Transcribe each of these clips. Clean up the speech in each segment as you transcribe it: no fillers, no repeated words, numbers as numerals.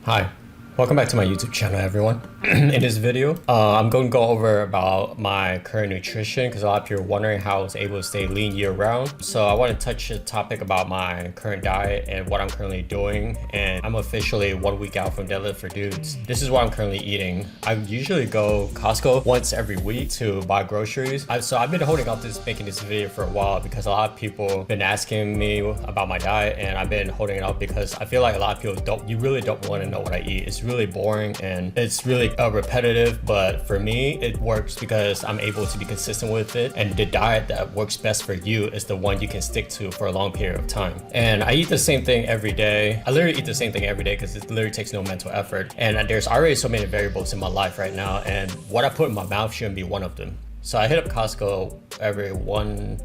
Hi, welcome back to my YouTube channel, everyone. In this video, I'm going to go over about my current nutrition because a lot of people are wondering how I was able to stay lean year round. So I want to touch a topic about my current diet and what I'm currently doing. And I'm officially 1 week out from Deadlift for Dudes. This is what I'm currently eating. I usually go Costco once every week to buy groceries. So I've been holding off making this video for a while because a lot of people have been asking me about my diet, and I've been holding it off because I feel like a lot of people really don't want to know what I eat. It's really boring and it's really repetitive, but for me it works because I'm able to be consistent with it, and the diet that works best for you is the one you can stick to for a long period of time. And I eat the same thing every day. I literally eat the same thing every day because it literally takes no mental effort, and there's already so many variables in my life right now, and what I put in my mouth shouldn't be one of them. So I hit up Costco every one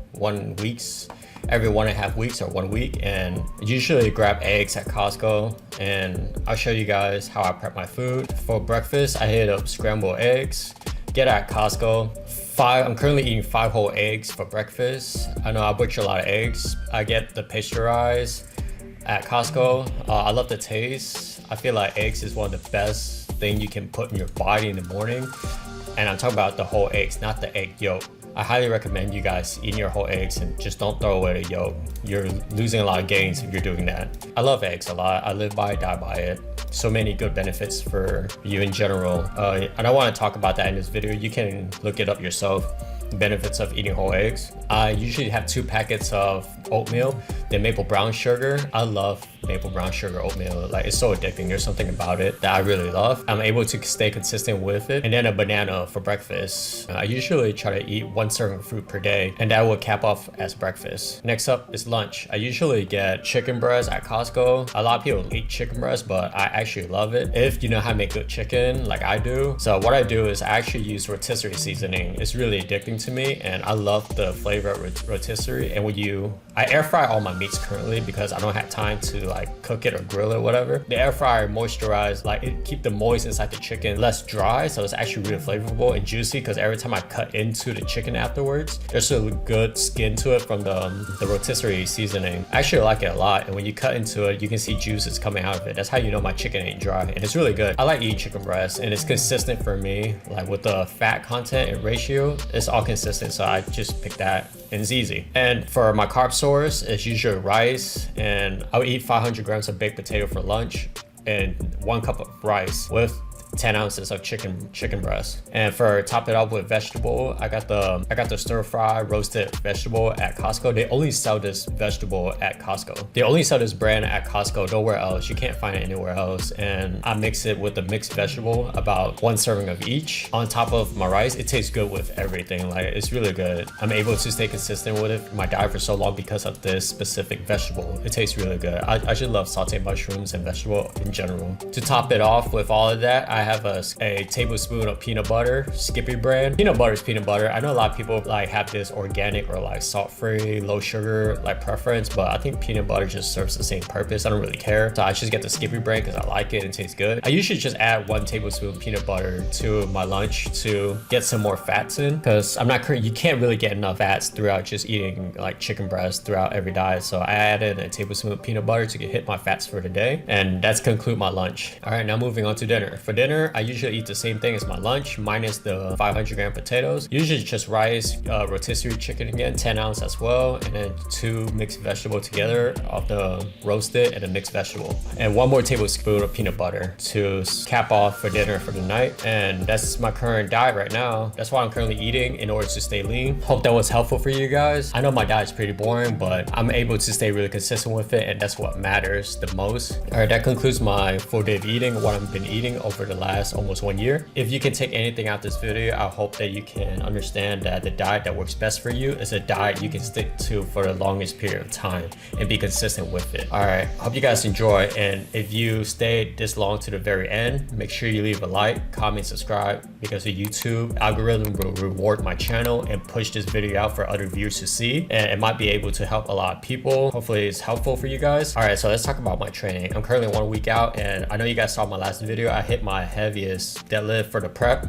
weeks, every 1.5 weeks or 1 week, and usually grab eggs at Costco, and I'll show you guys how I prep my food. For breakfast, I hit up scrambled eggs, get at Costco. I'm currently eating 5 whole eggs for breakfast. I know I butcher a lot of eggs. I get the pasteurized at Costco. I love the taste. I feel like eggs is one of the best thing you can put in your body in the morning. And I'm talking about the whole eggs, not the egg yolk. I highly recommend you guys eating your whole eggs and just don't throw away the yolk. You're losing a lot of gains if you're doing that. I love eggs a lot. I live by it, die by it. So many good benefits for you in general. I don't want to talk about that in this video. You can look it up yourself. Benefits of eating whole eggs. I usually have 2 packets of oatmeal, then maple brown sugar. I love maple brown sugar oatmeal. Like, it's so addicting. There's something about it that I really love. I'm able to stay consistent with it. And then a banana for breakfast. I usually try to eat 1 serving of fruit per day, and that will cap off as breakfast. Next up is lunch. I usually get chicken breast at Costco. A lot of people hate chicken breast, but I actually love it if you know how to make good chicken like I do. So what I do is I actually use rotisserie seasoning. It's really addicting to me, and I love the flavor of rotisserie. And I air fry all my meats currently because I don't have time to like cook it or grill it or whatever. The air fryer moisturize, like it keep the moist inside the chicken less dry, so it's actually really flavorful and juicy because every time I cut into the chicken afterwards, there's a good skin to it from the rotisserie seasoning. I actually like it a lot, and when you cut into it, you can see juices coming out of it. That's how you know my chicken ain't dry, and it's really good. I like eating chicken breast, and it's consistent for me. Like with the fat content and ratio, it's all consistent, so I just pick that, and it's easy. And for my carb source, it's usually rice, and I'll eat 500 grams of baked potato for lunch and 1 cup of rice with 10 ounces of chicken breast. And for top it up with vegetable, I got the stir fry roasted vegetable at Costco. They only sell this vegetable at Costco. They only sell this brand at Costco, nowhere else. You can't find it anywhere else. And I mix it with the mixed vegetable, about 1 serving of each on top of my rice. It tastes good with everything. Like, it's really good. I'm able to stay consistent with it, my diet, for so long because of this specific vegetable. It tastes really good. I should love sauteed mushrooms and vegetable in general. To top it off with all of that, I have a tablespoon of peanut butter, Skippy brand. Peanut butter is peanut butter. I know a lot of people like have this organic or like salt-free, low sugar like preference, but I think peanut butter just serves the same purpose. I don't really care. So I just get the Skippy brand because I like it and it tastes good. I usually just add 1 tablespoon peanut butter to my lunch to get some more fats in, because you can't really get enough fats throughout just eating like chicken breast throughout every diet. So I added a tablespoon of peanut butter to hit my fats for the day, and that's conclude my lunch. All right, now moving on to dinner. For dinner, I usually eat the same thing as my lunch minus the 500 gram potatoes. Usually just rice, rotisserie chicken again, 10 ounce as well, and then 2 mixed vegetable together of the roasted and the mixed vegetable, and 1 more tablespoon of peanut butter to cap off for dinner for the night. And that's my current diet right now. That's what I'm currently eating in order to stay lean. Hope that was helpful for you guys. I know my diet's pretty boring, but I'm able to stay really consistent with it, and that's what matters the most. All right, that concludes my full day of eating, what I've been eating over the last almost 1 year. If you can take anything out this video, I hope that you can understand that the diet that works best for you is a diet you can stick to for the longest period of time and be consistent with it. All right, hope you guys enjoy, and if you stayed this long to the very end, make sure you leave a like, comment, subscribe, because the YouTube algorithm will reward my channel and push this video out for other viewers to see, and it might be able to help a lot of people. Hopefully it's helpful for you guys. All right, so let's talk about my training. I'm currently 1 week out, and I know you guys saw my last video. I hit my heaviest deadlift for the prep,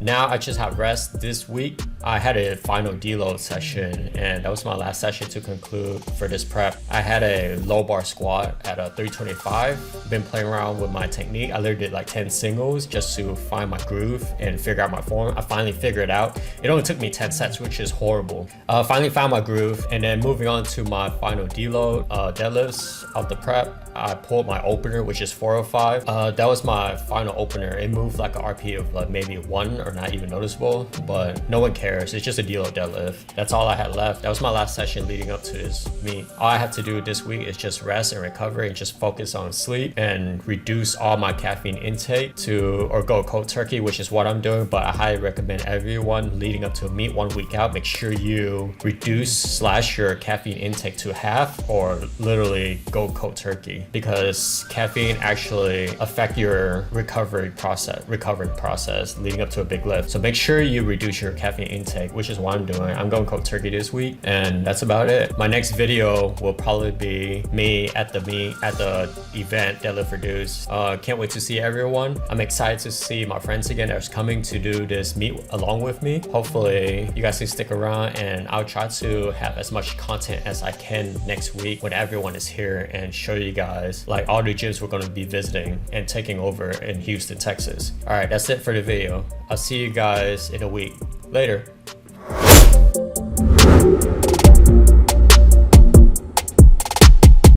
Now I just have rest this week. I had a final deload session, and that was my last session to conclude for this prep. I had a low bar squat at a 325. Been playing around with my technique. I literally did like 10 singles just to find my groove and figure out my form. I finally figured it out. It only took me 10 sets, which is horrible. Finally found my groove, and then moving on to my final deload deadlifts of the prep. I pulled my opener, which is 405. That was my final opener. It moved like an RP of like maybe 1 or not even noticeable, but no one cares. It's just a deload deadlift. That's all I had left. That was my last session leading up to this meet. All I have to do this week is just rest and recover and just focus on sleep and reduce all my caffeine intake or go cold turkey, which is what I'm doing. But I highly recommend everyone leading up to a meet 1 week out, make sure you reduce / your caffeine intake to half or literally go cold turkey, because caffeine actually affect your recovery process leading up to a big lift. So make sure you reduce your caffeine intake, which is what I'm doing. I'm going cold turkey this week, and that's about it. My next video will probably be me at the event Deadlift Reduce. Can't wait to see everyone. I'm excited to see my friends again that's coming to do this meet along with me. Hopefully you guys can stick around, and I'll try to have as much content as I can next week when everyone is here and show you guys like all the gyms we're going to be visiting and taking over in Houston, Texas. All right, that's it for the video. I'll see you guys in a week. Later.